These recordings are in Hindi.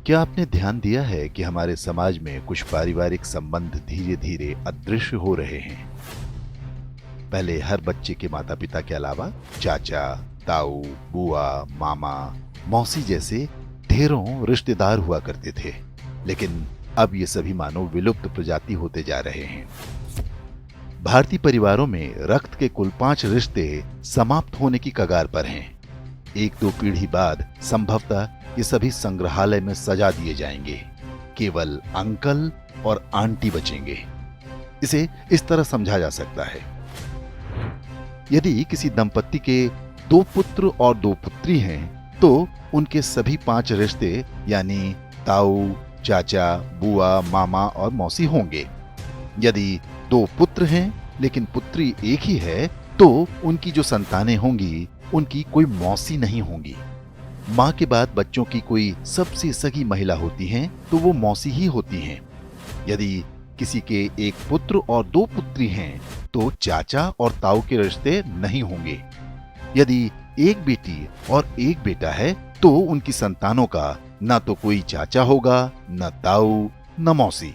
क्या आपने ध्यान दिया है कि हमारे समाज में कुछ पारिवारिक संबंध धीरे धीरे अदृश्य हो रहे हैं? पहले हर बच्चे के माता पिता के अलावा चाचा, ताऊ, बुआ, मामा, मौसी जैसे ढेरों रिश्तेदार हुआ करते थे, लेकिन अब ये सभी मानो विलुप्त प्रजाति होते जा रहे हैं। भारतीय परिवारों में रक्त के कुल 5 रिश्ते समाप्त होने की कगार पर हैं। 1-2 पीढ़ी बाद संभवतः ये सभी संग्रहालय में सजा दिए जाएंगे। केवल अंकल और आंटी बचेंगे। इसे इस तरह समझा जा सकता है, यदि किसी दंपत्ति के 2 पुत्र और 2 पुत्री हैं, तो उनके सभी 5 रिश्ते यानी ताऊ, चाचा, बुआ, मामा और मौसी होंगे। यदि 2 पुत्र हैं लेकिन पुत्री एक ही है, तो उनकी जो संतानें होंगी उनकी कोई मौसी नहीं होंगी। माँ के बाद बच्चों की कोई सबसे सगी महिला होती हैं, तो वो मौसी ही होती हैं। यदि किसी के 1 पुत्र और 2 पुत्री हैं, तो चाचा और ताऊ के रिश्ते नहीं होंगे। यदि 1 बेटी और 1 बेटा है, तो उनकी संतानों का न तो कोई चाचा होगा, न ताऊ, न मौसी।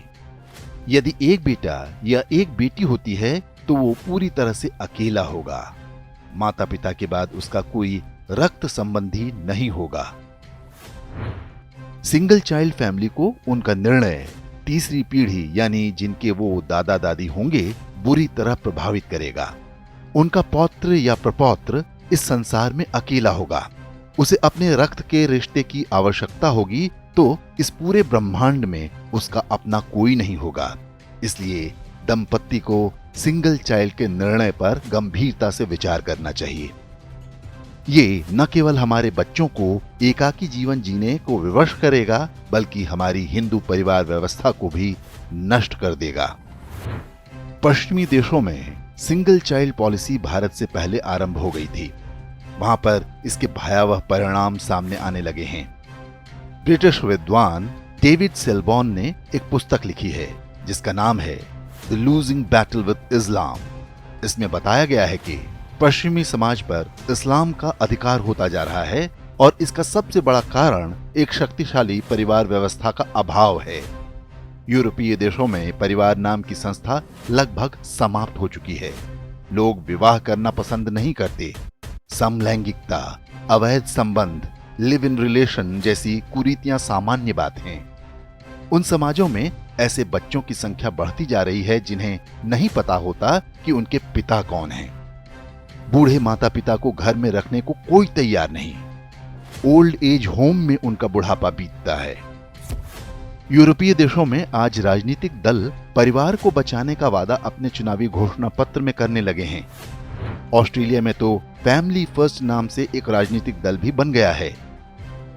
यदि 1 बेटा या 1 बेटी होती है, तो वो पूरी तरह से अकेला होगा। माता पिता के बाद उसका कोई रक्त संबंधी नहीं होगा। सिंगल चाइल्ड फैमिली को उनका निर्णय तीसरी पीढ़ी यानी जिनके वो दादा दादी होंगे बुरी तरह प्रभावित करेगा। उनका पौत्र या प्रपौत्र इस संसार में अकेला होगा। उसे अपने रक्त के रिश्ते की आवश्यकता होगी, तो इस पूरे ब्रह्मांड में उसका अपना कोई नहीं होगा। इसलिए दंपत्ति को सिंगल चाइल्ड के निर्णय पर गंभीरता से विचार करना चाहिए। ये न केवल हमारे बच्चों को एकाकी जीवन जीने को विवश करेगा, बल्कि हमारी हिंदू परिवार व्यवस्था को भी नष्ट कर देगा। पश्चिमी देशों में सिंगल चाइल्ड पॉलिसी भारत से पहले आरंभ हो गई थी। वहां पर इसके भयावह परिणाम सामने आने लगे हैं। ब्रिटिश विद्वान डेविड सेलबॉर्न ने एक पुस्तक लिखी है जिसका नाम है द लूजिंग बैटल विद इस्लाम। इसमें बताया गया है कि पश्चिमी समाज पर इस्लाम का अधिकार होता जा रहा है और इसका सबसे बड़ा कारण एक शक्तिशाली परिवार व्यवस्था का अभाव है। यूरोपीय देशों में परिवार नाम की संस्था लगभग समाप्त हो चुकी है। लोग विवाह करना पसंद नहीं करते। समलैंगिकता, अवैध संबंध, लिव इन रिलेशन जैसी कुरीतियां सामान्य बात हैं। उन समाजों में ऐसे बच्चों की संख्या बढ़ती जा रही है जिन्हें नहीं पता होता कि उनके पिता कौन हैं। बूढ़े माता पिता को घर में रखने को कोई तैयार नहीं। ओल्ड एज होम में उनका बुढ़ापा बीतता है। यूरोपीय देशों में आज राजनीतिक दल परिवार को बचाने का वादा अपने चुनावी घोषणा पत्र में करने लगे हैं। ऑस्ट्रेलिया में तो फैमिली फर्स्ट नाम से एक राजनीतिक दल भी बन गया है।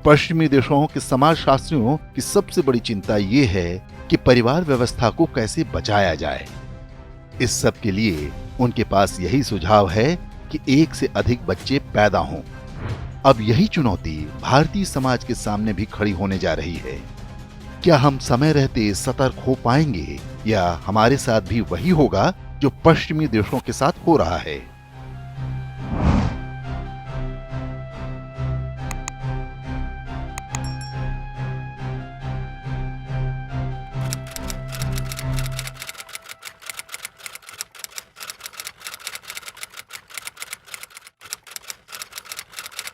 पश्चिमी देशों के समाजशास्त्रियों की सबसे बड़ी चिंता यह है कि परिवार व्यवस्था को कैसे बचाया जाए। इस सब के लिए उनके पास यही सुझाव है कि 1 से अधिक बच्चे पैदा हों। अब यही चुनौती भारतीय समाज के सामने भी खड़ी होने जा रही है। क्या हम समय रहते सतर्क हो पाएंगे या हमारे साथ भी वही होगा जो पश्चिमी देशों के साथ हो रहा है?